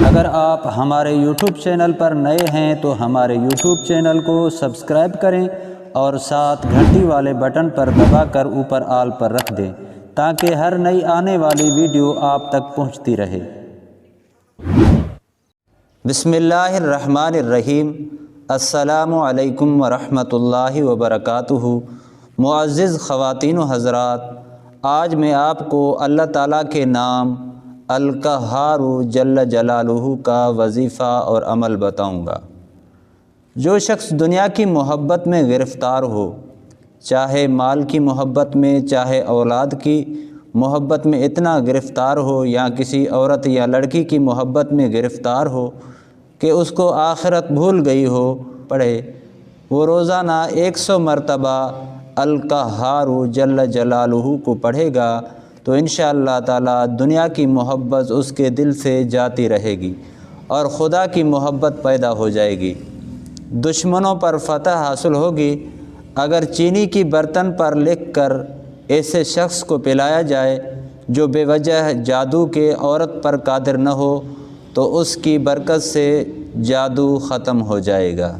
اگر آپ ہمارے یوٹیوب چینل پر نئے ہیں تو ہمارے یوٹیوب چینل کو سبسکرائب کریں اور ساتھ گھنٹی والے بٹن پر دبا کر اوپر آل پر رکھ دیں تاکہ ہر نئی آنے والی ویڈیو آپ تک پہنچتی رہے۔ بسم اللہ الرحمن الرحیم۔ السلام علیکم ورحمۃ اللہ وبرکاتہ۔ معزز خواتین و حضرات، آج میں آپ کو اللہ تعالیٰ کے نام القہار جل جلالہ کا وظیفہ اور عمل بتاؤں گا۔ جو شخص دنیا کی محبت میں گرفتار ہو، چاہے مال کی محبت میں، چاہے اولاد کی محبت میں اتنا گرفتار ہو، یا کسی عورت یا لڑکی کی محبت میں گرفتار ہو کہ اس کو آخرت بھول گئی ہو، پڑھے وہ روزانہ 100 مرتبہ القہار جل جلالہ کو پڑھے گا تو انشاءاللہ تعالیٰ دنیا کی محبت اس کے دل سے جاتی رہے گی اور خدا کی محبت پیدا ہو جائے گی۔ دشمنوں پر فتح حاصل ہوگی۔ اگر چینی کی برتن پر لکھ کر ایسے شخص کو پلایا جائے جو بے وجہ جادو کے عورت پر قادر نہ ہو تو اس کی برکت سے جادو ختم ہو جائے گا۔